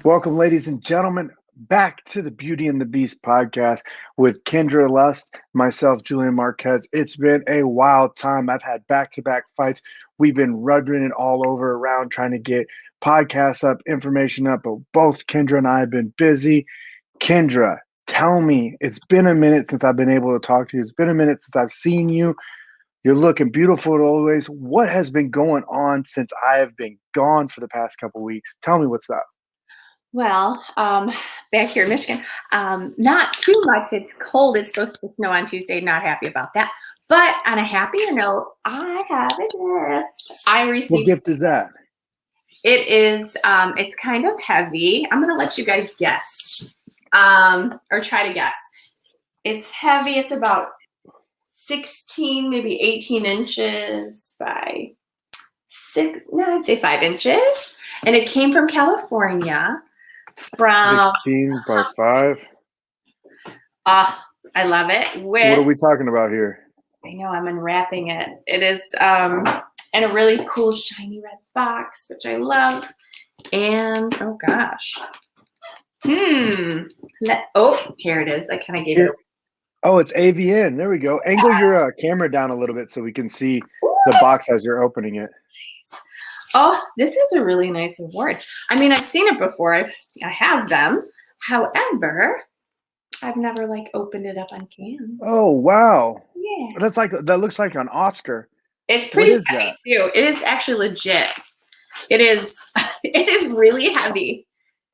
Welcome, ladies and gentlemen, back to the Beauty and the Beast podcast with Kendra Lust, myself, Julian Marquez. It's been a wild time. I've had back-to-back fights. We've been rugging it all over around trying to get podcasts up, information up, but both Kendra and I have been busy. Kendra, tell me, it's been a minute since I've been able to talk to you. It's been a minute since I've seen you. You're looking beautiful as always. What has been going on since I have been gone for the past couple weeks? Tell me what's up. Well, back here in Michigan, not too much. It's cold. It's supposed to snow on Tuesday. Not happy about that. But on a happier note, I have a gift. I What received. gift is that? It is. It's kind of heavy. I'm gonna let you guys guess, or try to guess. It's heavy. It's about 16, maybe 18 inches by I'd say 5 inches, and it came from California. From 16 by 5. I love it. What are we talking about here? I know I'm unwrapping it. It is in a really cool shiny red box, which I love. And oh gosh. Here it is. I kind of gave it. Oh, it's AVN. There we go. Angle your camera down a little bit so we can see the box as you're opening it. Oh, this is a really nice award. I mean, I've seen it before. I have them. However, I've never opened it up on cam. Oh wow! Yeah, that looks like an Oscar. It's pretty heavy too. It is actually legit. It is. It is really heavy.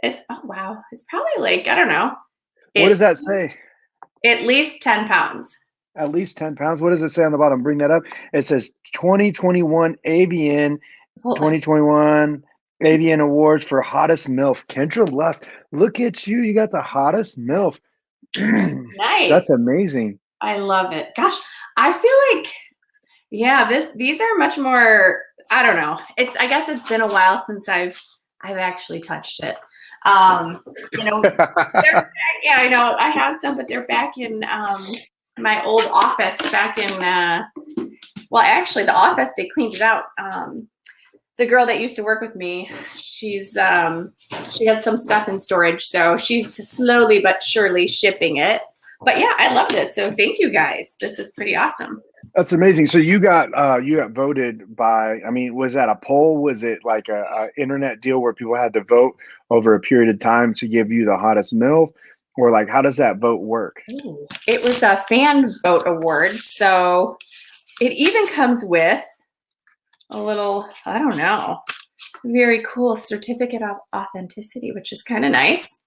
It's wow. It's probably I don't know. What does that say? At least 10 pounds. At least 10 pounds. What does it say on the bottom? Bring that up. It says 2021 AVN. 2021 AVN Awards for Hottest MILF. Kendra Lust. Look at you. You got the hottest MILF. Nice. That's amazing. I love it. Gosh, I feel these are much more, I don't know. I guess it's been a while since I've actually touched it. They're back, yeah, I know. I have some, but they're back in my old office back in actually the office, they cleaned it out. The girl that used to work with me, she has some stuff in storage, so she's slowly but surely shipping it. But yeah, I love this. So thank you guys. This is pretty awesome. That's amazing. So you got voted by, was that a poll? Was it like a internet deal where people had to vote over a period of time to give you the hottest MILF? Or how does that vote work? Ooh, it was a fan vote award. So it even comes with a little, I don't know, very cool certificate of authenticity, which is kind of nice.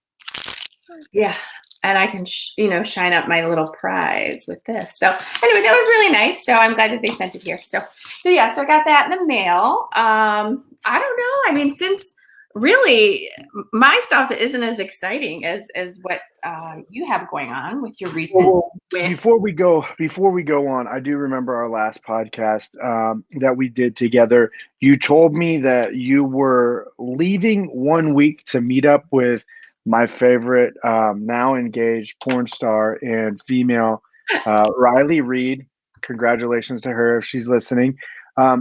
Yeah. And I can, shine up my little prize with this. So anyway, that was really nice. So I'm glad that they sent it here. So I got that in the mail. I don't know. Since really my stuff isn't as exciting as what you have going on with your recent win. Before we go on, I do remember our last podcast that we did together. You told me that you were leaving 1 week to meet up with my favorite now engaged porn star and female, Riley Reid. Congratulations to her if she's listening.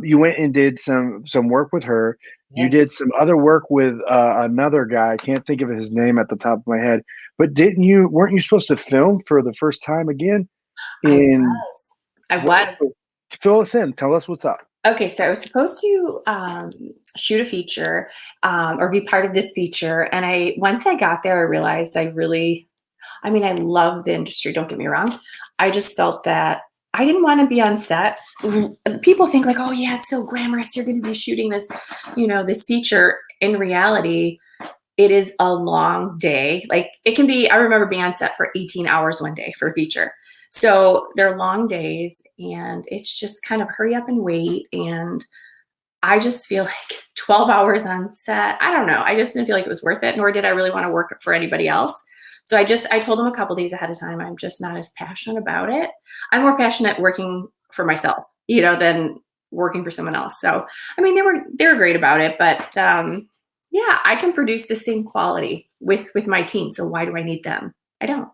You went and did some work with her. You did some other work with another guy. I can't think of his name at the top of my head. But weren't you supposed to film for the first time again? I was. Fill us in. Tell us what's up. Okay, so I was supposed to shoot a feature or be part of this feature. And once I got there, I realized I love the industry. Don't get me wrong. I just felt that I didn't want to be on set. People think oh yeah, it's so glamorous. You're going to be shooting this, this feature. In reality, it is a long day. It can be, I remember being on set for 18 hours one day for a feature. So they're long days and it's just kind of hurry up and wait. And I just feel 12 hours on set, I don't know. I just didn't feel like it was worth it, nor did I really want to work for anybody else. So I told them a couple days ahead of time, I'm just not as passionate about it. I'm more passionate working for myself, than working for someone else. So, they were great about it, but yeah, I can produce the same quality with my team. So why do I need them? I don't.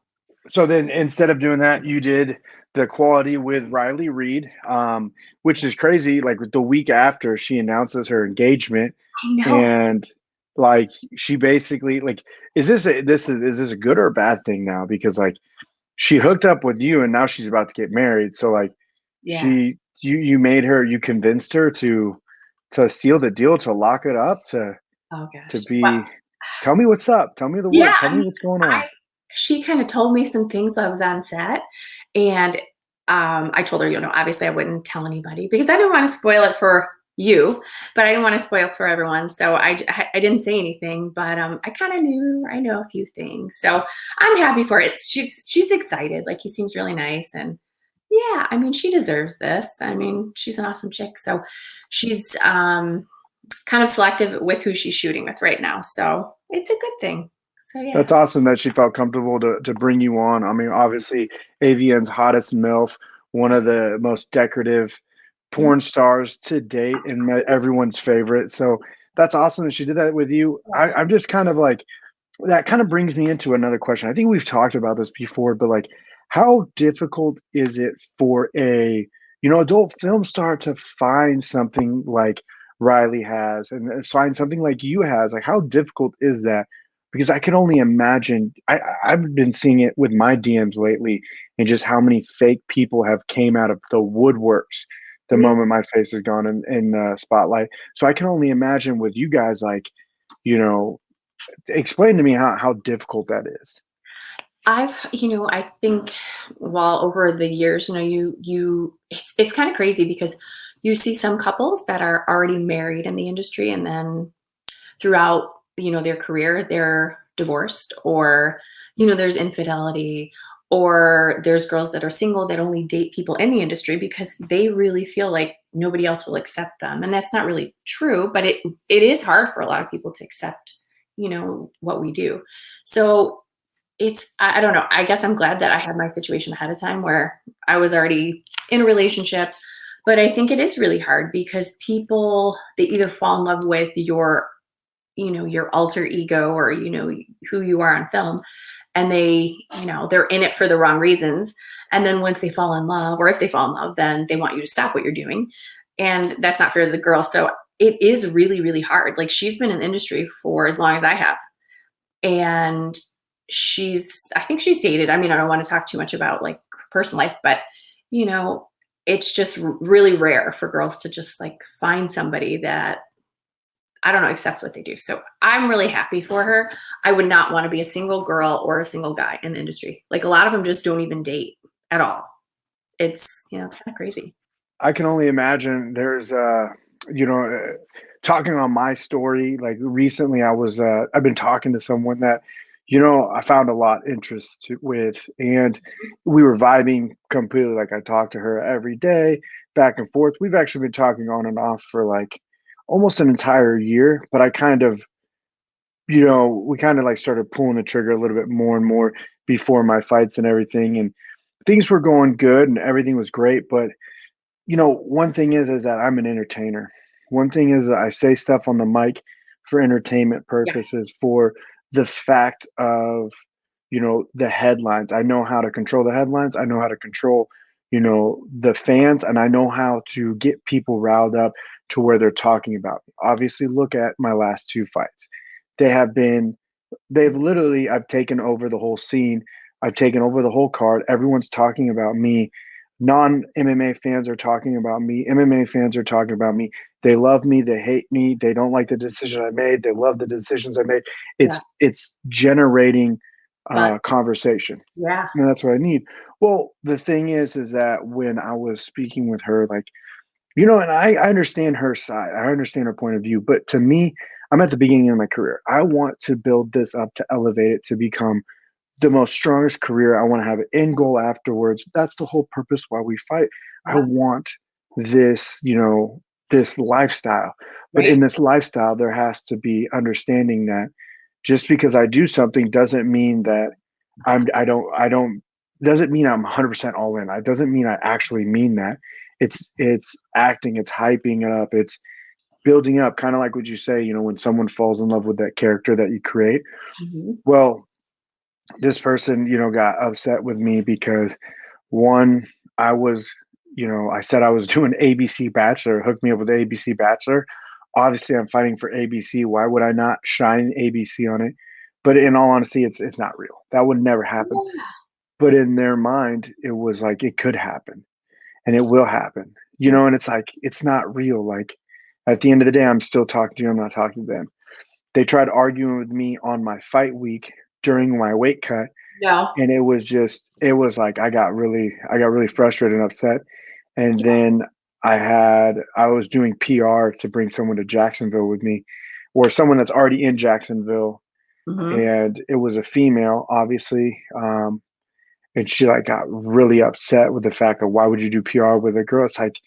So then instead of doing that, you did the quality with Riley Reid, which is crazy. The week after she announces her engagement, I know. And Like she basically like is this a good or a bad thing now? Because like she hooked up with you and now she's about to get married. So like Yeah. you made her, you convinced her to seal the deal, to lock it up, Oh to gosh. Well, be, tell me what's up. Tell me the yeah, words. Tell I me mean, what's going I on. she kinda told me some things while I was on set, and, I told her, obviously I wouldn't tell anybody because I didn't wanna spoil it for you, but I didn't wanna spoil it for everyone, so I didn't say anything, but, I kinda I know a few things, so I'm happy for it. She's excited, like, he seems really nice, and yeah, I mean, she deserves this. I mean, she's an awesome chick, so she's, kind of selective with who she's shooting with right now, so it's a good thing. So, yeah. That's awesome that she felt comfortable to bring you on. I mean, obviously, AVN's hottest MILF, one of the most decorative Mhm. porn stars to date, and everyone's favorite. So that's awesome that she did that with you. Yeah. I'm just kind of like, that kind of brings me into another question. I think we've talked about this before, but like, how difficult is it for a adult film star to find something like Riley has, and find something like you has? Like, how difficult is that? Because I can only imagine. I've been seeing it with my DMs lately, and just how many fake people have came out of the woodworks the Yeah. moment my face has gone in spotlight. So I can only imagine with you guys, like, you know, explain to me how difficult that is. I think, well, over the years, it's kind of crazy because you see some couples that are already married in the industry, and then throughout, their career, they're divorced, or, there's infidelity, or there's girls that are single that only date people in the industry because they really feel like nobody else will accept them. And that's not really true, but it is hard for a lot of people to accept, what we do. So I don't know. I guess I'm glad that I had my situation ahead of time where I was already in a relationship. But I think it is really hard because people, they either fall in love with your alter ego, or who you are on film, and they're in it for the wrong reasons. And then once they fall in love, or if they fall in love, then they want you to stop what you're doing, and that's not fair to the girl. So it is really, really hard. Like, she's been in the industry for as long as I have, and I think she's dated. I mean, I don't want to talk too much about like personal life, but you know it's just really rare for girls to just like find somebody that, I don't know, accepts what they do. So I'm really happy for her. I would not want to be a single girl or a single guy in the industry. Like, a lot of them just don't even date at all. It's kind of crazy. I can only imagine. There's you know talking on my story, like recently I've been talking to someone that I found a lot with, and we were vibing completely. Like, I talked to her every day, back and forth. We've actually been talking on and off for like almost an entire year, but I kind of we kind of like started pulling the trigger a little bit more and more before my fights and everything, and things were going good and everything was great. But one thing is that I'm an entertainer. One thing is that I say stuff on the mic for entertainment Yeah. purposes, for the fact of, the headlines. I know how to control the headlines. I know how to control, the fans, and I know how to get people riled up to where they're talking about me. Obviously, look at my last two fights. They have been, they've literally, I've taken over the whole scene. I've taken over the whole card. Everyone's talking about me. Non MMA fans are talking about me. MMA fans are talking about me. They love me. They hate me. They don't like the decision I made. They love the decisions I made. Yeah. It's generating But conversation, yeah. and that's what I need. Well, the thing is that when I was speaking with her, like, and I understand her side. I understand her point of view. But to me, I'm at the beginning of my career. I want to build this up, to elevate it, to become the most strongest career. I want to have an end goal afterwards. That's the whole purpose why we fight. I Yeah. want this, this lifestyle. But Right. in this lifestyle, there has to be understanding that just because I do something doesn't mean that I don't, doesn't mean I'm 100% all in. It doesn't mean I actually mean that. It's acting, it's hyping it up, it's building up, kind of like what you say, when someone falls in love with that character that you create. Mhm. Well, this person, got upset with me because, one, I was, I said I was doing ABC Bachelor, hooked me up with ABC Bachelor Obviously, I'm fighting for ABC. Why would I not shine ABC on it? But in all honesty, it's not real. That would never happen. Yeah. But in their mind, it was like it could happen and it will happen. You know, and it's like it's not real. Like at the end of the day, I'm still talking to you. I'm not talking to them. They tried arguing with me on my fight week during my weight cut, No. and it was like I got really frustrated and upset. And Yeah. then I was doing PR to bring someone to Jacksonville with me, or someone that's already in Jacksonville, Hmm. and it was a female, obviously. And she like got really upset with the fact that why would you do PR with a girl? It's like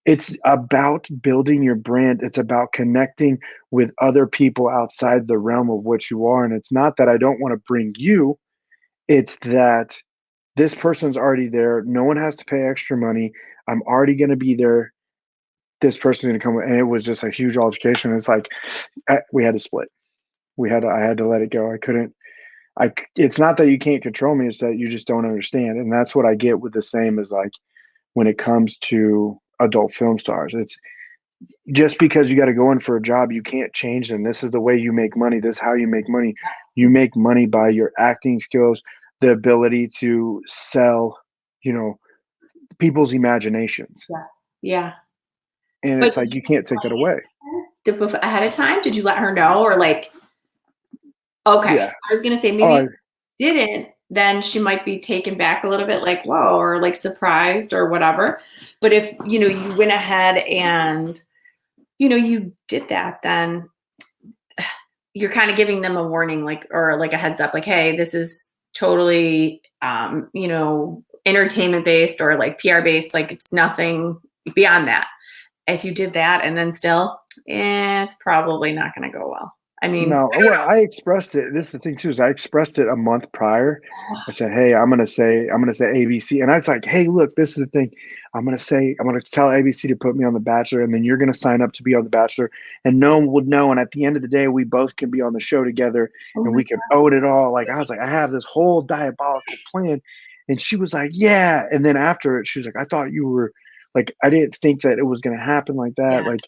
it's about building your brand. It's about connecting with other people outside the realm of what you are. And it's not that I don't want to bring you, it's that this person's already there. No one has to pay extra money. I'm already going to be there. This person's going to come. And it was just a huge altercation. It's like we had to split. I had to let it go. I couldn't. It's not that you can't control me. It's that you just don't understand. And that's what I get with the same as like when it comes to adult film stars. It's just because you got to go in for a job, you can't change them. This is the way you make money. This is how you make money. You make money by your acting skills, the ability to sell, you know, people's imaginations. Yes. Yeah. And But it's did like you you can't take that away. ahead of time? Did you let her know, or like, okay, Yeah. I was gonna say Oh, maybe if you didn't, then she might be taken back a little bit, like, whoa, or like surprised or whatever. But if you went ahead and you did that, then you're kind of giving them a warning, like, or like a heads up, like, hey, this is totally entertainment based or like PR based, like it's nothing beyond that. If you did that and then still, it's probably not going to go well. I mean, no, I don't well, know. I expressed it. This is the thing too, is I expressed it a month prior. I said, "Hey, I'm gonna say ABC," and I was like, "Hey, look, this is the thing. I'm gonna tell ABC to put me on The Bachelor, and then you're gonna sign up to be on The Bachelor, and no one would know. And at the end of the day, we both can be on the show together, Oh and my we can own it all." Like I was like, I have this whole diabolical plan, and she was like, "Yeah." And then after it, she was like, "I thought you were like, I didn't think that it was gonna happen like that. yeah, Like,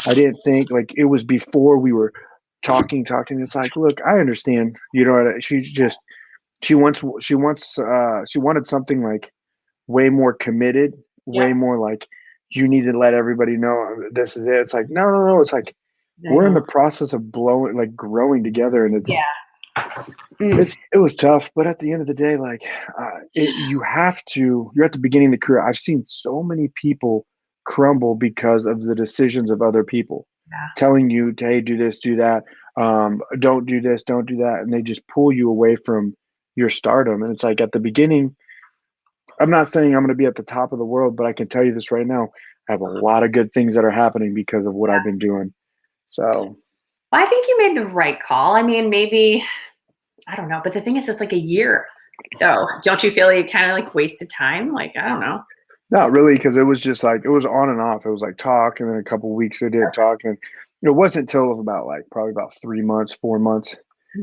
I didn't think like it was before we were." Talking. It's like, look, I understand. You know, she wanted something like way more committed, yeah, way more like you need to let everybody know this is it. It's like, no. It's like I we're in know. the process of growing together, and Yeah. Mm, it was tough. But at the end of the day, like you're at the beginning of the career. I've seen so many people crumble because of the decisions of other people yeah. telling you, hey, do this, do that, don't do this, don't do that, and they just pull you away from your stardom. And it's like at the beginning, I'm not saying I'm going to be at the top of the world, but I can tell you this right now, I have a lot of good things that are happening because of what I've been doing. So Well, I think you made the right call. I mean, maybe I don't know, but the thing is, it's like a year. So, don't you feel like you kind of like wasted time? Like, I don't know. not really, because it was just like it was on and off. It was like talk, and then a couple weeks they did talk, and it wasn't until about like probably about 3 months, 4 months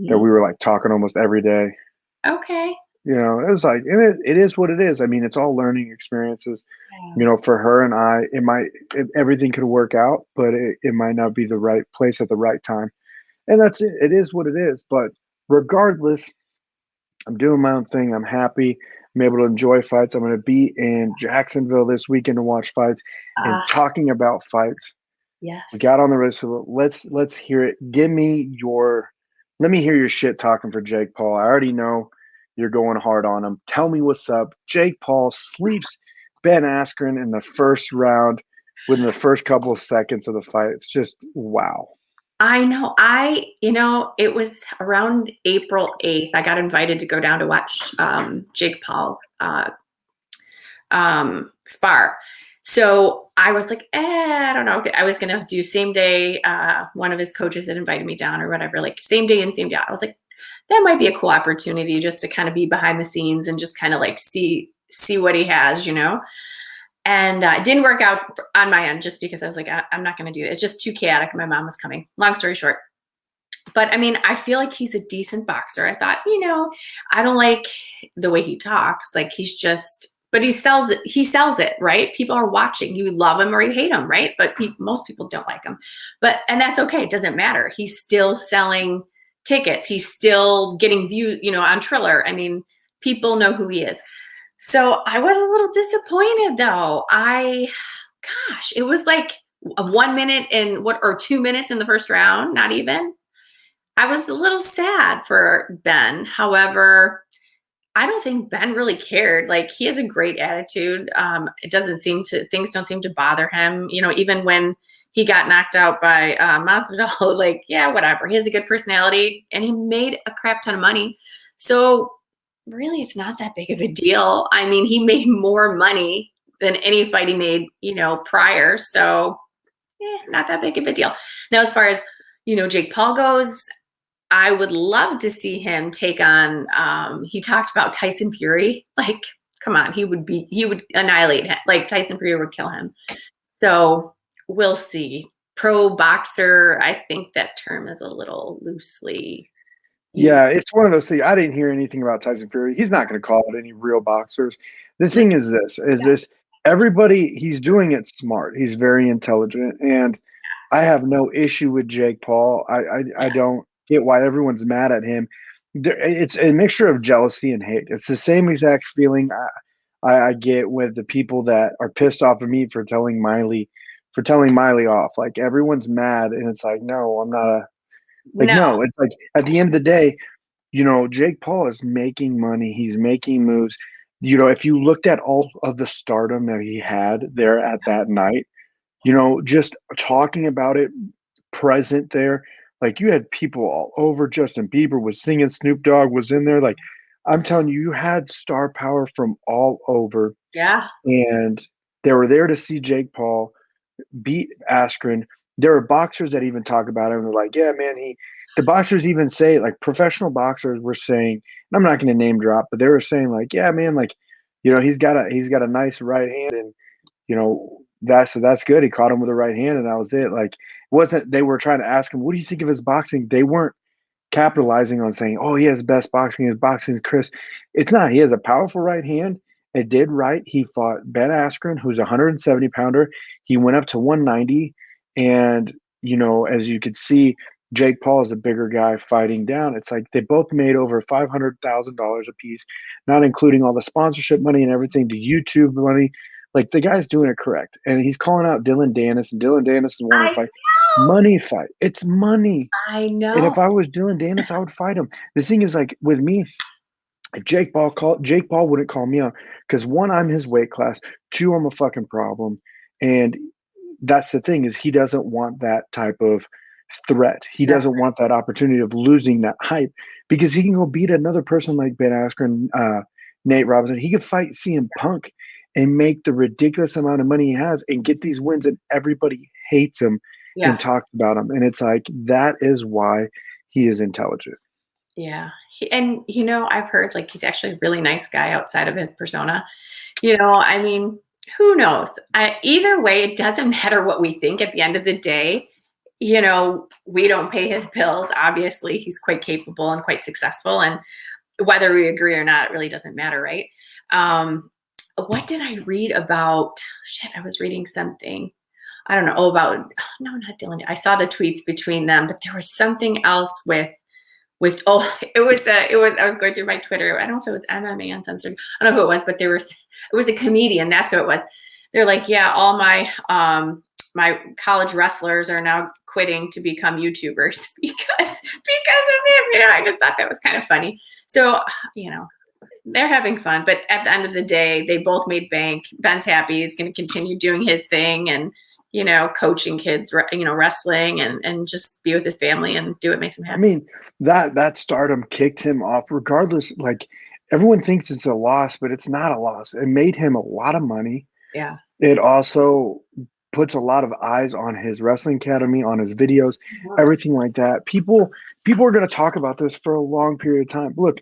that Mhm. we were like talking almost every day. Okay. You know, it was like, and it is what it is. I mean, it's all learning experiences. Yeah. You know, for her and I, everything could work out, but it might not be the right place at the right time. And that's it. It is what it is. But regardless, I'm doing my own thing. I'm happy. I'm able to enjoy fights. I'm going to be in Jacksonville this weekend to watch fights and Ah, talking about fights. yes. We got on the list. So let's hear it. Let me hear your shit talking for Jake Paul. I already know you're going hard on him. Tell me what's up. Jake Paul sleeps Ben Askren in the first round within the first couple of seconds of the fight. It's just wow. I know. It was around April 8th. I got invited to go down to watch Jake Paul spar. So I was like, I don't know. I was gonna do same day. One of his coaches had invited me down or whatever, like same day and same day. I was like, that might be a cool opportunity just to kind of be behind the scenes and just kind of like see what he has. And it didn't work out on my end just because I was like, I'm not going to do it. It's just too chaotic. My mom was coming. Long story short. But I mean, I feel like he's a decent boxer. I thought, I don't like the way he talks. Like he's just, but he sells it. He sells it, right? People are watching. You love him or you hate him, right? But most people don't like him. And that's okay. It doesn't matter. He's still selling tickets. He's still getting views, on Triller. I mean, people know who he is. So I was a little disappointed though. Gosh, it was like 1 minute or 2 minutes in the first round, not even. I was a little sad for Ben. However, I don't think Ben really cared. Like, he has a great attitude. Things don't seem to bother him. Even when he got knocked out by Masvidal, like, yeah, whatever. He has a good personality and he made a crap ton of money. So really, it's not that big of a deal. I mean, he made more money than any fight he made, prior. So not that big of a deal. Now, as far as, Jake Paul goes, I would love to see him take on, he talked about Tyson Fury. Like, come on, he would annihilate him. Like, Tyson Fury would kill him. So we'll see. Pro boxer, I think that term is a little loosely used. Yeah, it's one of those things. I didn't hear anything about Tyson Fury. He's not going to call it any real boxers. The thing is this, everybody, he's doing it smart. He's very intelligent. And I have no issue with Jake Paul. I don't get why everyone's mad at him. It's a mixture of jealousy and hate. It's the same exact feeling I get with the people that are pissed off at me for telling Miley off. Like, everyone's mad, and it's like, no, I'm not no. It's like, at the end of the day, Jake Paul is making money. He's making moves. If you looked at all of the stardom that he had there at that night, just talking about it, present there, like, you had people all over. Justin Bieber was singing, Snoop Dogg was in there. Like, I'm telling you, you had star power from all over. Yeah. And they were there to see Jake Paul beat Askren. There are boxers that even talk about him. They're like, yeah, man, the boxers even say, like, professional boxers were saying, and I'm not going to name drop, but they were saying, like, yeah, man, like, he's got a nice right hand, and that's good. He caught him with the right hand, and that was it. Like, it wasn't, they were trying to ask him, what do you think of his boxing? They weren't capitalizing on saying, oh, he has best boxing, his boxing is crisp. It's not. He has a powerful right hand. It did right. He fought Ben Askren, who's a 170 pounder. He went up to 190, and as you could see, Jake Paul is a bigger guy fighting down. It's like they both made over $500,000 a piece, not including all the sponsorship money and everything, the YouTube money. Like, the guy's doing it correct. And he's calling out Dylan Dennis, and Dylan Dennis is wanting to fight. Money fight. It's money. I know. And if I was Dylan Dennis, I would fight him. The thing is, like, with me, if Jake Paul wouldn't call me out, because, one, I'm his weight class. Two, I'm a fucking problem. And that's the thing, is he doesn't want that type of threat. He doesn't want that opportunity of losing that hype, because he can go beat another person like Ben Askren, Nate Robinson. He could fight CM Punk and make the ridiculous amount of money he has and get these wins, and everybody hates him and talks about him. And it's like, that is why he is intelligent. Yeah. I've heard, like, he's actually a really nice guy outside of his persona. I mean, who knows? Either way, it doesn't matter what we think at the end of the day. We don't pay his bills. Obviously, he's quite capable and quite successful. And whether we agree or not, it really doesn't matter, right? What did I read about? Shit, I was reading something. I don't know about, no, not Dylan. I saw the tweets between them, but there was something else with I was going through my Twitter. I don't know if it was MMA Uncensored. I don't know who it was, but it was a comedian. That's who it was. They're like, yeah, all my my college wrestlers are now quitting to become YouTubers because of him. I just thought that was kind of funny. So, they're having fun, but at the end of the day, they both made bank. Ben's happy. He's going to continue doing his thing and, coaching kids, wrestling and just be with his family and do what makes him happy. I mean, that stardom kicked him off regardless. Like, everyone thinks it's a loss, but it's not a loss. It made him a lot of money. Yeah. It also puts a lot of eyes on his wrestling academy, on his videos, everything like that. People are going to talk about this for a long period of time. Look,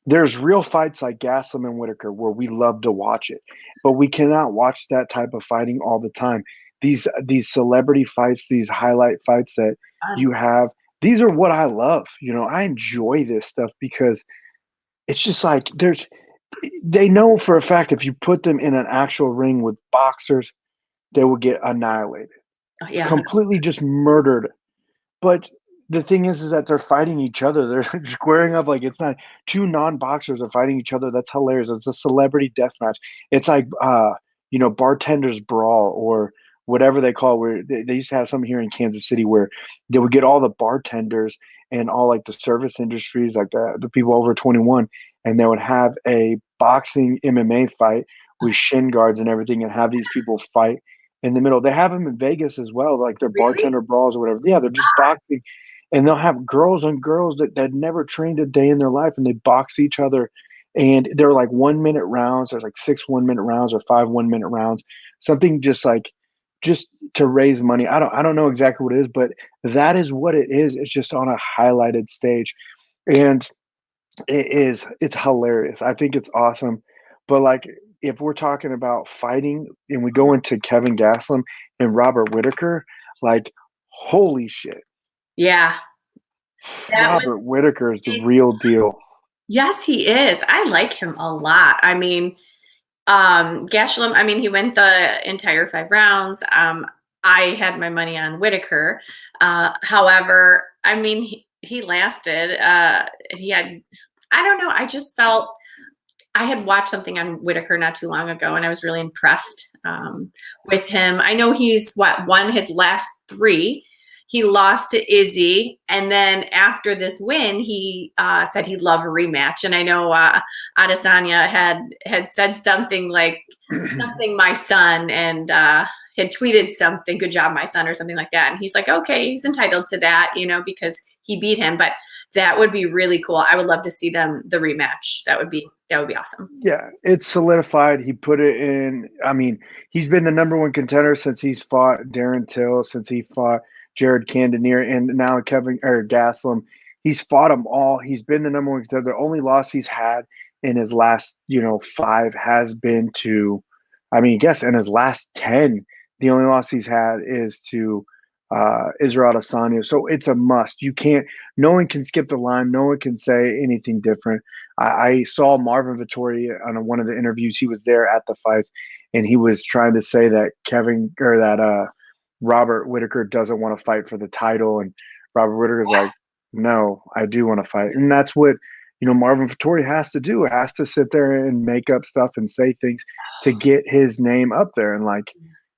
there's real fights like Gaslam and Whitaker where we love to watch it, but we cannot watch that type of fighting all the time. These celebrity fights, these highlight fights that you have, these are what I love. I enjoy this stuff because it's just like They know for a fact if you put them in an actual ring with boxers, they will get annihilated, Oh, yeah. completely just murdered. But the thing is that they're fighting each other. They're squaring up like it's not two non-boxers are fighting each other. That's hilarious. It's a celebrity death match. It's like bartenders brawl or whatever they call it, where they used to have something here in Kansas City where they would get all the bartenders and all like the service industries, like the people over 21, and they would have a boxing MMA fight with shin guards and everything and have these people fight in the middle. They have them in Vegas as well, like their Really? bartender brawls or whatever. Yeah, they're just boxing, and they'll have girls on girls that never trained a day in their life, and they box each other. And they're like 1 minute rounds. There's like 6 1 minute rounds or 5 1 minute rounds. Something just to raise money. I don't know exactly what it is, but that is what it is. It's just on a highlighted stage, and it's hilarious. I think it's awesome. But like if we're talking about fighting and we go into Kevin Gastelum and Robert Whitaker, like holy shit. Yeah. That was Robert Whitaker is the big. real deal. Yes, he is. I like him a lot. I mean, Gastelum, I mean, he went the entire 5 rounds. I had my money on Whitaker. However, I mean, he lasted. He had, I don't know. I just felt I had watched something on Whitaker not too long ago, and I was really impressed with him. I know he's won his last 3. He lost to Izzy, and then after this win, he said he'd love a rematch. And I know Adesanya had said something like something my son, and had tweeted something, "Good job, my son," or something like that. And he's like, "Okay, he's entitled to that, because he beat him." But that would be really cool. I would love to see the rematch. That would be awesome. Yeah, it's solidified. He put it in. I mean, he's been the number one contender since he's fought Darren Till, since he fought Jared Cannonier, and now Kevin or Gaslam. He's fought them all. He's been the number one contender. The only loss he's had in his last, 5 has been to, I mean, I guess in his last 10, the only loss he's had is to Israel Adesanya. So it's a must. You can't. No one can skip the line. No one can say anything different. I saw Marvin Vittori on one of the interviews. He was there at the fights, and he was trying to say that Robert Whitaker doesn't want to fight for the title, and Robert Whitaker's like, no, I do want to fight, and that's what Marvin Vittori has to do. Has to sit there and make up stuff and say things to get his name up there, and like,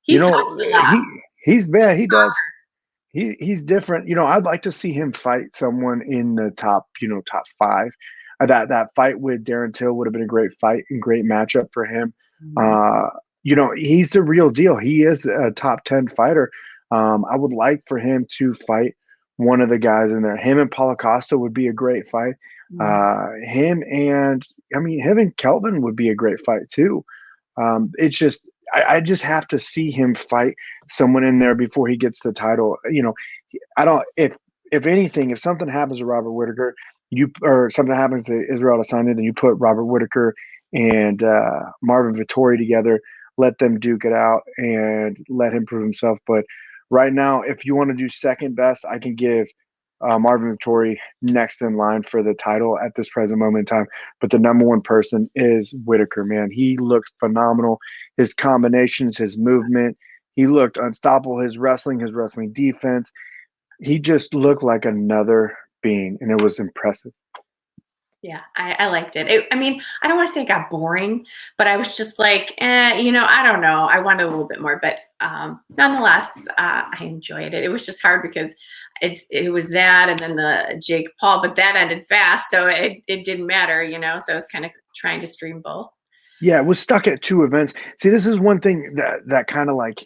He talks a lot. he's bad. He does. He's different. I'd like to see him fight someone in the top 5. That fight with Darren Till would have been a great fight and great matchup for him. He's the real deal. He is a top 10 fighter. I would like for him to fight one of the guys in there. Him and Paulo Costa would be a great fight. Him and Kelvin would be a great fight too. It's just I just have to see him fight someone in there before he gets the title. I don't. If anything, if something happens to Robert Whitaker, or something happens to Israel Adesanya, then you put Robert Whitaker and Marvin Vittori together, let them duke it out, and let him prove himself. But right now, if you want to do second best, I can give Marvin Vittori next in line for the title at this present moment in time. But the number one person is Whitaker, man. He looks phenomenal. His combinations, his movement, he looked unstoppable. His wrestling defense, he just looked like another being, and it was impressive. Yeah, I liked it. I mean, I don't want to say it got boring, but I was just like, I don't know. I wanted a little bit more, but nonetheless, I enjoyed it. It was just hard because it was that, and then the Jake Paul, but that ended fast, so it didn't matter, So I was kind of trying to stream both. Yeah, it was stuck at 2 events. See, this is one thing that kind of like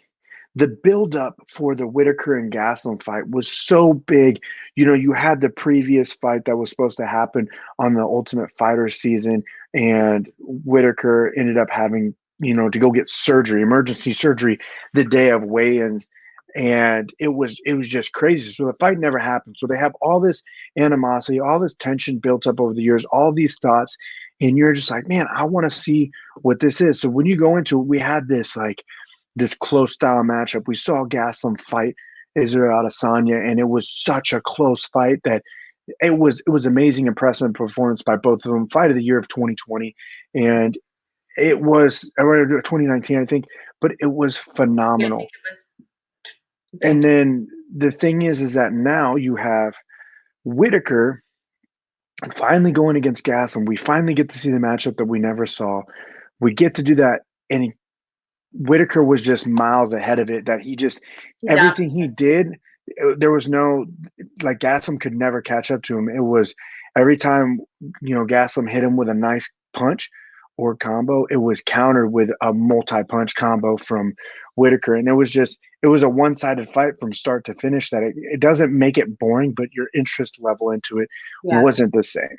the buildup for the Whitaker and Gastelum fight was so big. You had the previous fight that was supposed to happen on the Ultimate Fighter season, and Whitaker ended up having, to go get surgery, emergency surgery, the day of weigh-ins, and it was just crazy. So the fight never happened. So they have all this animosity, all this tension built up over the years, all these thoughts, and you're just like, man, I want to see what this is. So when you go into it, we had this close style matchup. We saw Gaslam fight Israel Adesanya, and it was such a close fight that it was amazing, impressive performance by both of them. Fight of the year of 2020, and it was around 2019, I think, but it was Yeah, I think phenomenal. it was And thank then the thing is that now you have Whitaker finally going against Gaslam. We finally get to see the matchup that we never saw. We get to do that, and Whitaker was just miles ahead of it. That he just you. everything he did, there was no like Gaslam could never catch up to him. It was every time Gaslam hit him with a nice punch or combo, it was countered with a multi-punch combo from Whitaker, and it was a one-sided fight from start to finish. That it doesn't make it boring, but your interest level into it Yeah, wasn't the same.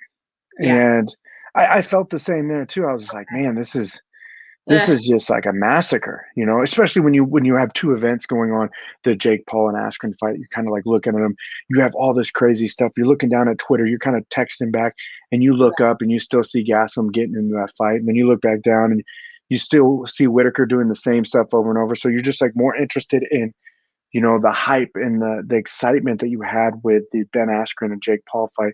yeah. And I felt the same there too. I was like, man, this Ugh, is just like a massacre, especially when you have two events going on, the Jake Paul and Askren fight. You're kind of like looking at them. You have all this crazy stuff. You're looking down at Twitter. You're kind of texting back, and you look yeah, up and you still see Gaslam getting into that fight, and then you look back down and you still see Whitaker doing the same stuff over and over. So you're just like more interested in the hype and the excitement that you had with the Ben Askren and Jake Paul fight,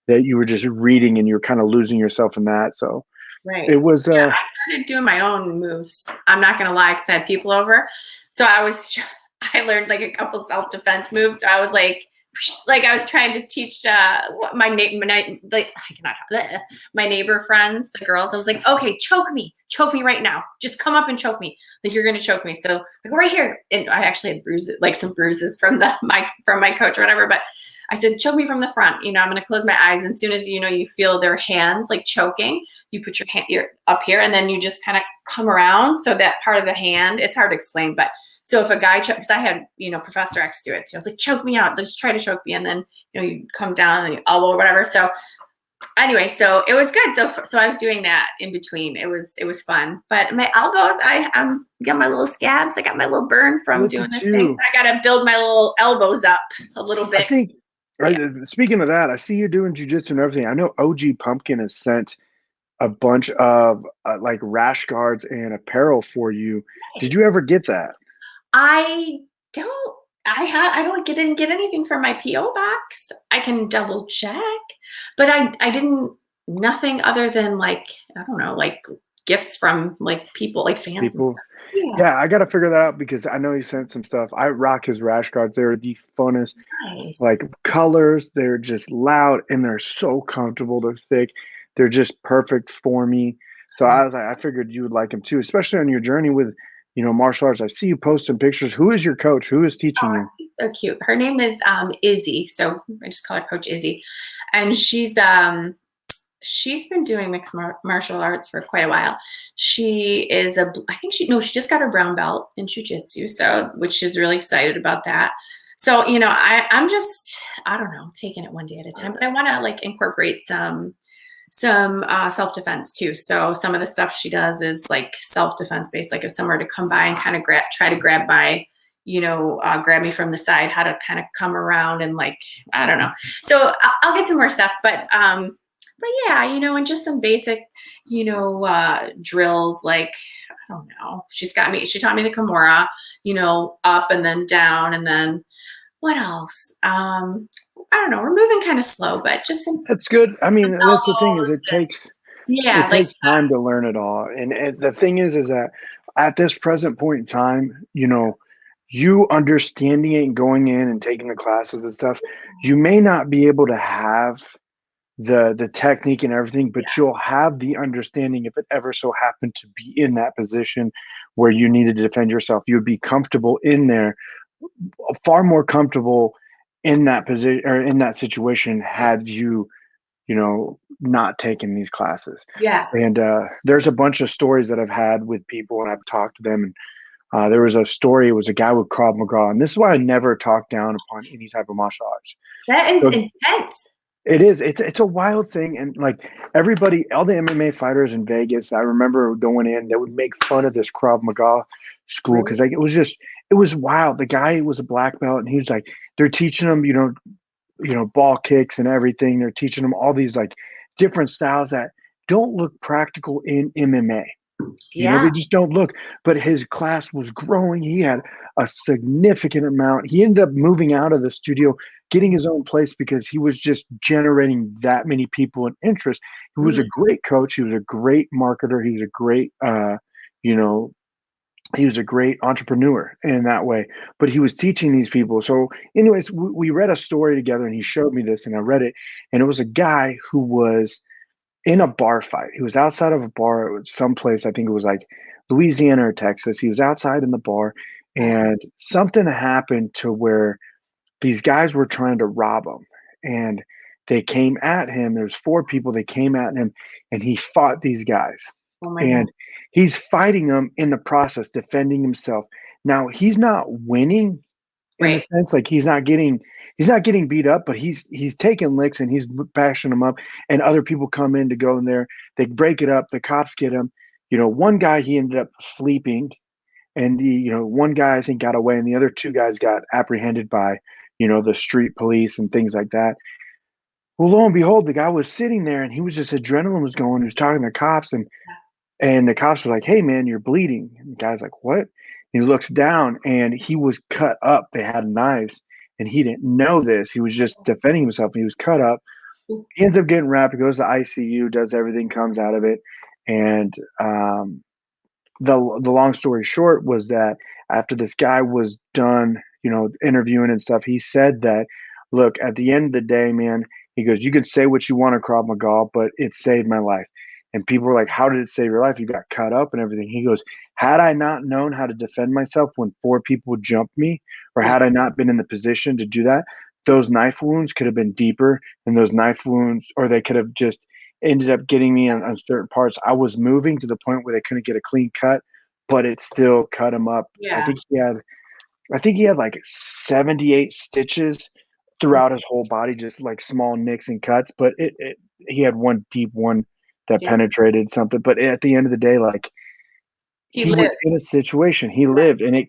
that you were just reading and you're kind of losing yourself in that. So right. it was Yeah, I started doing my own moves. I'm not gonna lie, because I had people over. So I learned like a couple self-defense moves. So I was like I was trying to teach my neighbor, like I cannot my neighbor friends, the girls. I was like, okay, choke me right now. Just come up and choke me. Like you're gonna choke me. So like right here, and I actually had bruises, like some bruises from my coach or whatever. But I said, choke me from the front. I'm gonna close my eyes. And as soon as you feel their hands like choking, you put your hand up here, and then you just kind of come around. So that part of the hand, it's hard to explain, but so if a guy because I had, Professor X do it too. I was like, choke me out. Just try to choke me. And then, you come down and you elbow or whatever. So anyway, so it was good. So I was doing that in between. It was fun. But my elbows, I got my little scabs. I got my little burn from look doing at the thing. you. I got to build my little elbows up a little I bit. think, right, Yeah. speaking of that, I see you doing jujitsu and everything. I know OG Pumpkin has sent a bunch of like rash guards and apparel for you. Did you ever get that? I don't didn't get anything from my PO box. I can double check, but I didn't nothing other than like I don't know, like gifts from like people like fans and People, stuff. Yeah, yeah, I got to figure that out because I know he sent some stuff. I rock his rash guards. They're the funnest, nice. like colors. They're just loud and they're so comfortable. They're thick. They're just perfect for me. So Oh, I was like, I figured you would like them too, especially on your journey with, martial arts. I see you posting pictures. Who is your coach? Who is teaching you? she's so cute. Her name is Izzy, so I just call her Coach Izzy, and she's been doing mixed martial arts for quite a while. She is I think she, no, she just got her brown belt in jujitsu. So, which is really excited about that. So, I'm just, I don't know, taking it one day at a time, but I want to like incorporate some self-defense too. So some of the stuff she does is like self-defense based, like if somewhere to come by and kind of try to grab my, grab me from the side, how to kind of come around and like, I don't know. So I'll get some more stuff, but yeah, and just some basic, drills. Like, I don't know. She taught me the Kimura, up and then down. And then what else? I don't know. We're moving kind of slow, but just That's good. I some mean, that's the thing is elbows. it Yeah. Like, takes time to learn it all. And the thing is that at this present point in time, you understanding it and going in and taking the classes and stuff, you may not be able to have the technique and everything, but you'll have the understanding if it ever so happened to be in that position where you needed to defend yourself. You would be comfortable in there, far more comfortable in that position or in that situation had not taken these classes. yeah. And there's a bunch of stories that I've had with people, and I've talked to them. And there was a story. It was a guy with Krav Maga, and this is why I never talk down upon any type of martial arts. That is So intense. it is. It's a wild thing, and like everybody, all the MMA fighters in Vegas, I remember going in. They would make fun of this Krav Maga school Really? because like it was wild. The guy was a black belt, and he was like, they're teaching them, ball kicks and everything. They're teaching them all these like different styles that don't look practical in MMA. Yeah. They just don't look. But his class was growing. He had a significant amount. He ended up moving out of the studio, getting his own place because he was just generating that many people and interest. He was a Mhm. great coach. He was a great marketer. He was a great, you know, he was a great entrepreneur in that way. But he was teaching these people. So, anyways, we read a story together, and he showed me this, and I read it, and it was a guy who was in a bar fight. He was outside of a bar someplace. I think it was like Louisiana or Texas. He was outside in the bar, Okay. and something happened to where these guys were trying to rob him, and they came at him. There's four people. They came at him, and he fought these guys, Oh my God. and he's fighting them in the process, defending himself. Now he's not winning in the Right. sense like he's not getting beat up, but he's taking licks and he's bashing them up. And other people come in to go in there. They break it up. The cops get him. One guy he ended up sleeping, and one guy I think got away, and the other two guys got apprehended by the street police and things like that. Well, lo and behold, the guy was sitting there, and he was just adrenaline was going. He was talking to the cops, and the cops were like, "Hey, man, you're bleeding." And the guy's like, "What?" And he looks down, and he was cut up. They had knives, and he didn't know this. He was just defending himself. And he was cut up. He ends up getting wrapped. He goes to ICU, does everything, comes out of it, and the long story short was that after this guy was done, interviewing and stuff, he said that, look, at the end of the day, man, he goes, you can say what you want to Krav Maga, but it saved my life. And people were like, how did it save your life? You got cut up and everything. He goes, had I not known how to defend myself when four people jumped me, or Yeah. had I not been in the position to do that, those knife wounds could have been deeper, and those knife wounds, or they could have just ended up getting me on certain parts. I was moving to the point where they couldn't get a clean cut, but it still cut him up. I Yeah. think he had like 78 stitches throughout his whole body, just like small nicks and cuts. But he had one deep one that Yeah. penetrated something. But at the end of the day, like He he was lived. in a situation, he Right. lived, and it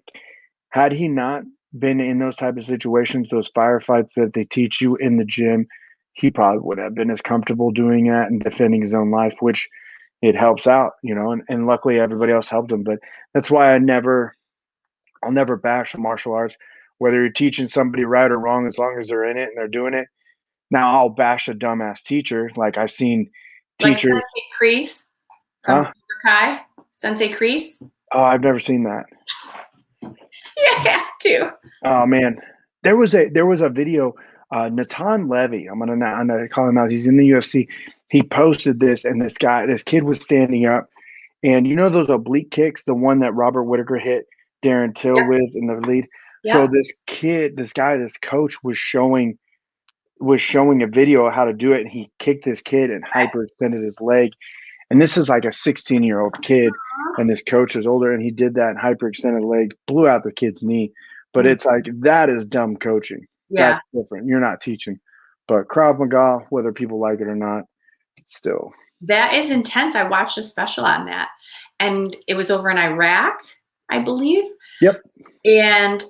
had he not been in those type of situations, those firefights that they teach you in the gym, he probably would have been as comfortable doing that and defending his own life, which it helps out, and luckily everybody else helped him. But that's why I'll never bash martial arts, whether you're teaching somebody right or wrong, as long as they're in it and they're doing it. Now I'll bash a dumbass teacher. Like I've seen Like teachers, Sensei Kreese from huh? Cobra Kai. Sensei Kreese. Oh, I've never seen that. Yeah, I have to. Oh man, there was a video. Natan Levy, I'm gonna call him out. He's in the UFC. He posted this, and this kid was standing up, and those oblique kicks, the one that Robert Whitaker hit Darren Till Yep. with in the lead. So Yep. this coach was showing a video of how to do it, and he kicked this kid and Okay. hyperextended his leg. And this is like a 16-year-old kid, and this coach is older, and he did that and hyperextended the leg, blew out the kid's knee. But Mm. it's like that is dumb coaching. Yeah. That's different. You're not teaching. But Krav Maga, whether people like it or not, still. That is intense. I watched a special on that, and it was over in Iraq, I believe. Yep. And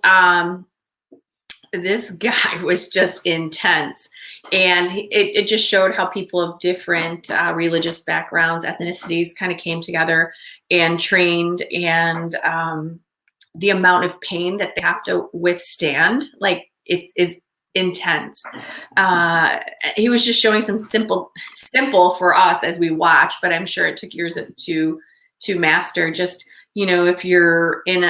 this guy was just intense. And it just showed how people of different religious backgrounds, ethnicities kind of came together and trained, and the amount of pain that they have to withstand, like it's intense. He was just showing some simple for us as we watch, but I'm sure it took years to master. Just if you're in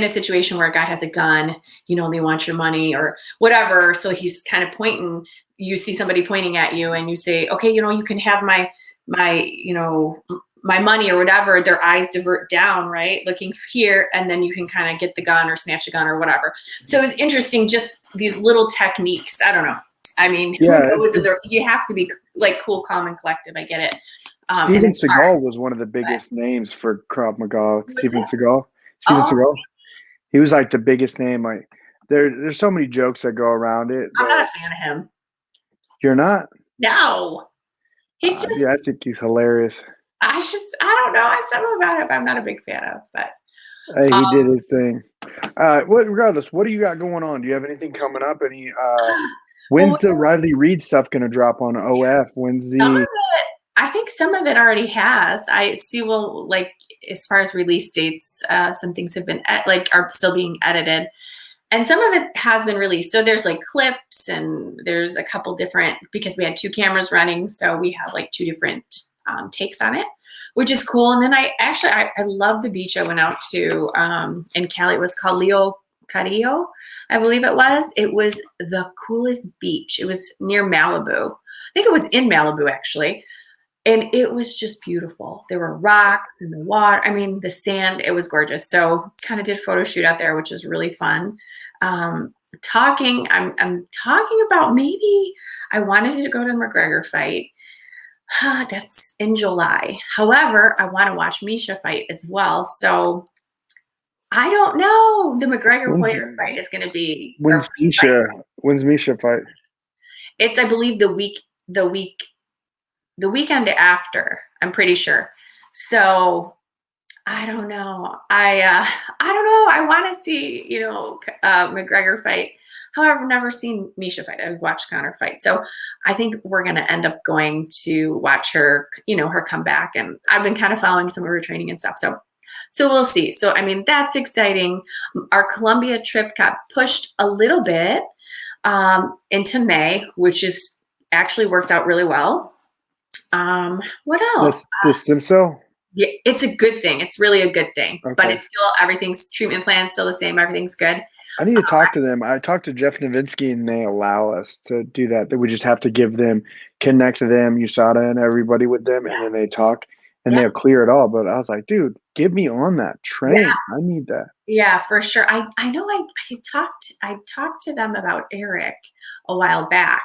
a situation where a guy has a gun, they want your money or whatever. So he's kind of pointing, you see somebody pointing at you and you say, okay, you can have my money or whatever. Their eyes divert down, right? Looking here. And then you can kind of get the gun or snatch a gun or whatever. So it's interesting. Just these little techniques. I don't know. I mean, Yeah. you have to be like cool, calm, and collective. I get it. Steven Seagal was one of the biggest names for Krav Maga. Steven Seagal. Oh, He was like the biggest name. Like there's so many jokes that go around it. I'm not a fan of him. You're not? No. He's just, Yeah, I think he's hilarious. I don't know. Something about him I'm not a big fan of, but Hey, he did his thing. Regardless, what do you got going on? Do you have anything coming up? When's the Riley Reid stuff going to drop on OF? When's some of the? it I think some of it already has. I see. Well, like as far as release dates, some things have been are still being edited, and some of it has been released. So there's like clips, and there's a couple different because we had two cameras running, so we have like two different takes on it, which is cool. And then I love the beach I went out to in Cali. It was called Leo Carrillo, I believe it was. It was the coolest beach. It was near Malibu. I think it was in Malibu actually. And it was just beautiful. There were rocks in the water. I mean, the sand, it was gorgeous. So kind of did photo shoot out there, which was really fun. I'm talking about maybe I wanted to go to the McGregor fight. That's in July. However, I want to watch Misha fight as well. So I don't know. The McGregor Poirier fight is going to be. When's Misha fight? It's, I believe, the weekend after. I'm pretty sure. So I don't know. I don't know. I want to see McGregor fight. However, I've never seen Misha fight. I've watched Conor fight. So I think we're going to end up going to watch her, her come back. And I've been kind of following some of her training and stuff. So we'll see. So, I mean, that's exciting. Our Colombia trip got pushed a little bit into May, which is actually worked out really well. What else? The stem cell? Yeah, it's a good thing. It's really a good thing. Okay. But it's still, everything's treatment plan still the same. Everything's good. I need to talk to them. I talked to Jeff Novinsky, and they allow us to do that. That we just have to connect them, USADA and everybody with them, and then they talk, and they'll clear it all. But I was like, dude, get me on that train. Yeah. I need that. Yeah, for sure. I know I talked to them about Eric a while back.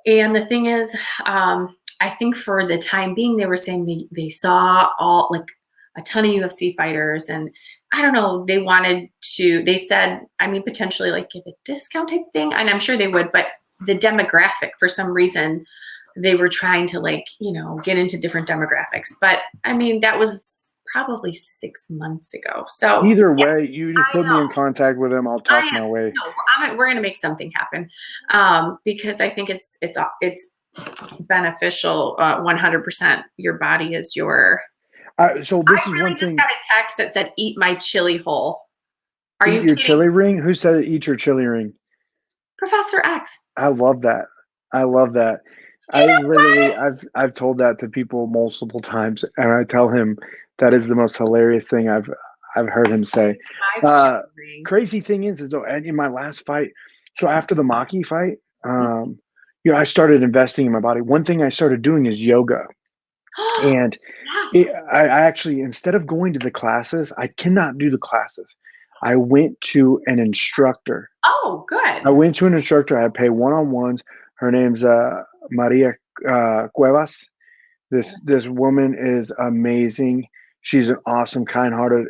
And the thing is, I think for the time being, they were saying they saw a ton of UFC fighters, and I don't know, they said, I mean, potentially like give a discount type thing, and I'm sure they would, but the demographic, for some reason, they were trying to get into different demographics. But I mean, that was probably 6 months ago. So either way, you just put me in contact with them. I'll talk my way. No, we're going to make something happen because I think it's beneficial. 100%. Your body is your. So this is one thing. I got a text that said, "Eat my chili hole." Are you your chili ring? Who said eat your chili ring? Professor X. I love that. I've told that to people multiple times, and I tell him that is the most hilarious thing I've heard him say. Crazy thing is though, in my last fight, so after the Maki fight, I started investing in my body. One thing I started doing is yoga. And I actually, instead of going to the classes, I cannot do the classes. I went to an instructor. Oh, good. I went to an instructor. I pay one-on-ones. Her name's Maria Cuevas. This woman is amazing. She's an awesome, kind-hearted,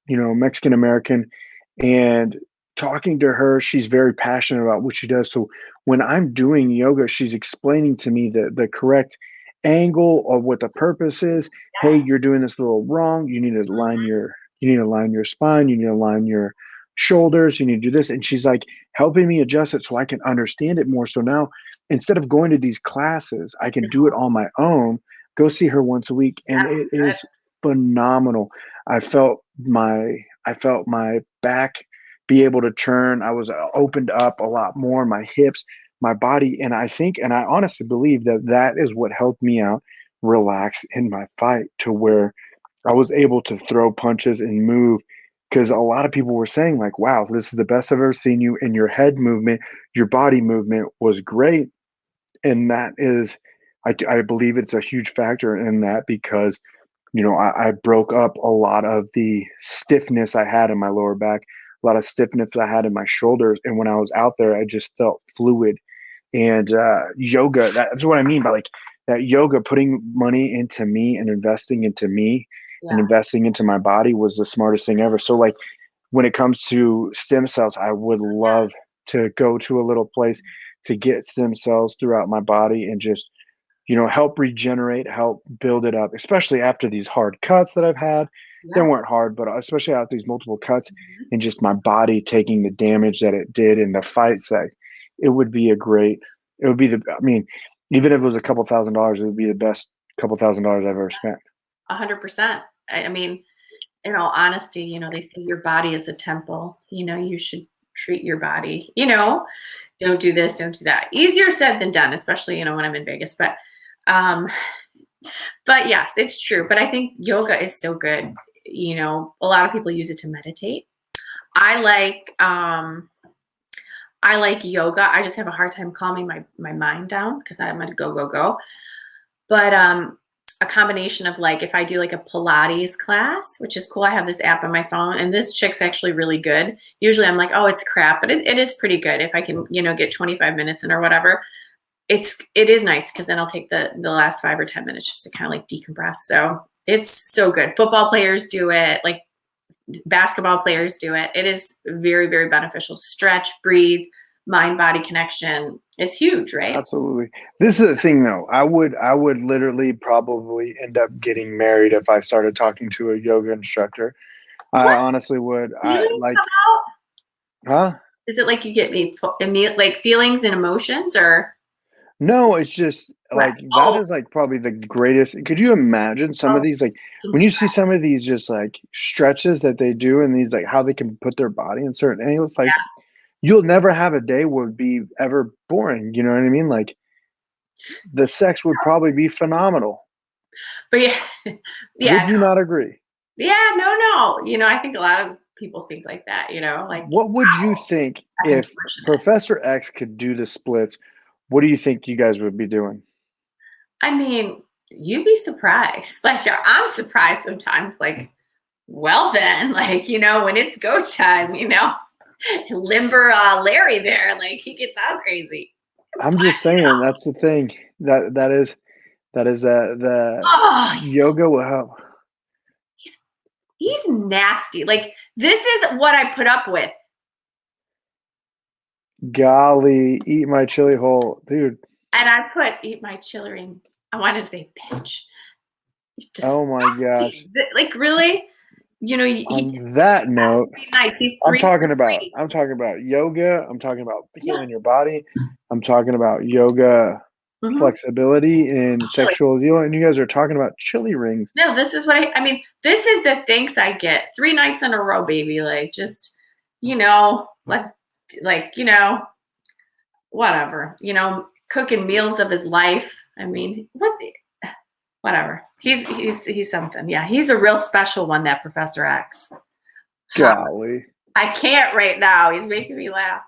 Mexican American. And talking to her, she's very passionate about what she does. So when I'm doing yoga, she's explaining to me the correct angle of what the purpose is. Hey, you're doing this a little wrong. You need to align your spine. You need to align your shoulders. You need to do this. And she's like helping me adjust it so I can understand it more. So now instead of going to these classes, I can do it on my own, go see her once a week. And it is phenomenal. I felt my back be able to turn. I was opened up a lot more, my hips, my body. And I honestly believe that is what helped me out relax in my fight to where I was able to throw punches and move. Because a lot of people were saying like, wow, this is the best I've ever seen you, and your head movement, your body movement was great. And that is, I believe it's a huge factor in that because, I broke up a lot of the stiffness I had in my lower back, a lot of stiffness I had in my shoulders. And when I was out there, I just felt fluid. And yoga, that's what I mean by like that yoga, putting money into me and investing into me and investing into my body was the smartest thing ever. So like when it comes to stem cells, I would love to go to a little place to get stem cells throughout my body and just, help regenerate, help build it up, especially after these hard cuts that I've had. Yes. They weren't hard, but especially after these multiple cuts and just my body taking the damage that it did in the fights, even if it was a couple $1,000s, it would be the best couple $1,000s I've ever spent. 100%. I mean, in all honesty, they say your body is a temple. You should treat your body. Don't do this, don't do that. Easier said than done, especially when I'm in Vegas. Um, but yes, it's true. But I think yoga is so good. A lot of people use it to meditate. I like yoga. I just have a hard time calming my mind down because I'm gonna go. But a combination of like if I do like a Pilates class, which is cool. I have this app on my phone, and this chick's actually really good. Usually I'm like, oh, it's crap, but it is pretty good if I can, get 25 minutes in or whatever. It is nice because then I'll take the last 5 or 10 minutes just to kind of like decompress. So it's so good. Football players do it, like basketball players do it. It is very, very beneficial. Stretch, breathe, mind-body connection. It's huge, right? Absolutely. This is the thing though. I would literally probably end up getting married if I started talking to a yoga instructor. I What honestly would. I feelings like, come out? huh? Is it like you get like feelings and emotions or No, it's just what? like that is like probably the greatest. Could you imagine some of Oh, these like can when you stretch. see some of these just like stretches that they do and these like how they can put their body in certain angles, like you'll never have a day would be ever boring. You know what I mean? Like the sex would probably be phenomenal. But yeah, yeah, Would you not agree? yeah, no. I think a lot of people think like that. Like What would you think that's if unfortunate. Professor X could do the splits? What do you think you guys would be doing? I mean, you'd be surprised. Like I'm surprised sometimes. Like, well then, like when it's go time, limber Larry there, like he gets out crazy. I'm just saying that's the thing. That is the Oh, yoga will help. he's he's nasty. Like this is what I put up with. Golly, eat my chili hole, dude. And I put eat my chillering. I wanted to say bitch. Oh my gosh. Disgusting. Like really? He On that note, 3 nights. He's I'm 3 for talking about 3. I'm talking about yoga. I'm talking about Yeah. healing your body. I'm talking about yoga Mhm. flexibility and Chili. sexual healing. And you guys are talking about chili rings. No, this is what I mean, this is the thanks I get. 3 nights in a row, baby. Like just, let's like, whatever. Cooking meals of his life. I mean, whatever. He's something. Yeah, he's a real special one, that Professor X. Golly. I can't right now. He's making me laugh.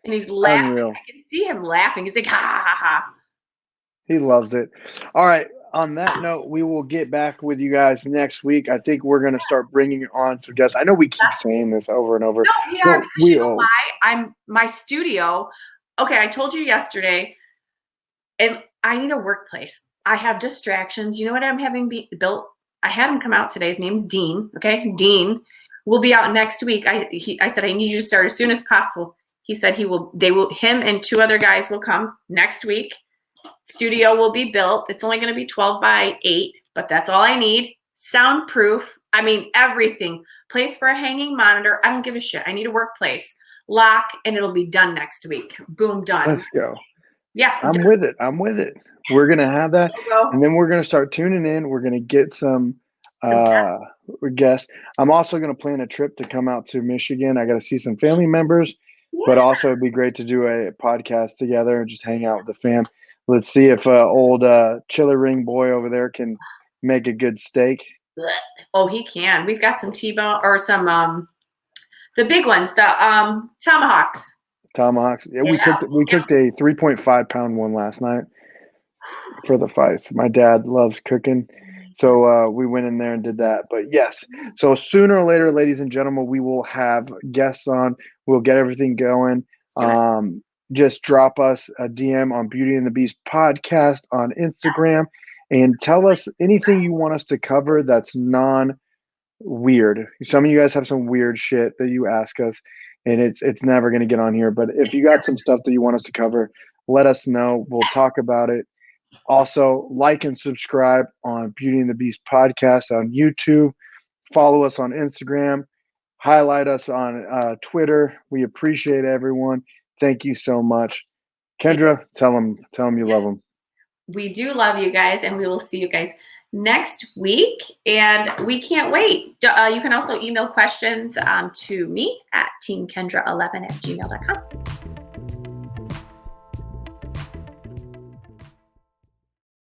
And he's laughing. Unreal. I can see him laughing. He's like, ha ha ha. He loves it. All right. On that note, we will get back with you guys next week. I think we're going to start bringing on some guests. I know we keep saying this over and over. No, we but are because we you know why? My studio. Okay, I told you yesterday, and I need a workplace. I have distractions. You know what I'm having built? I had him come out today. His name's Dean. Okay, Dean will be out next week. I said I need you to start as soon as possible. He said he will. They will. Him and 2 other guys will come next week. Studio will be built. It's only going to be 12 by 8, but that's all I need. Soundproof. I mean, everything. Place for a hanging monitor. I don't give a shit. I need a workplace. Lock, and it'll be done next week. Boom, done. Let's go. Yeah. I'm with it. I'm with it. We're going to have that. And then we're going to start tuning in. We're going to get some guests. I'm also going to plan a trip to come out to Michigan. I got to see some family members, but also it'd be great to do a podcast together and just hang out with the fam. Let's see if old chili ring boy over there can make a good steak. Oh, he can. We've got some T-bone or some the big ones, the tomahawks. Tomahawks. Yeah, we cooked a 3.5 pound one last night for the fights. My dad loves cooking. So we went in there and did that. But yes, so sooner or later, ladies and gentlemen, we will have guests on. We'll get everything going. Just drop us a DM on Beauty and the Beast podcast on Instagram and tell us anything you want us to cover that's non-weird. Some of you guys have some weird shit that you ask us, and it's never going to get on here. But if you got some stuff that you want us to cover, let us know. We'll talk about it. Also, like and subscribe on Beauty and the Beast podcast on YouTube. Follow us on Instagram. Highlight us on Twitter. We appreciate everyone. Thank you so much. Kendra, tell them you love them. We do love you guys, and we will see you guys next week. And we can't wait. You can also email questions to me at teamkendra11@gmail.com.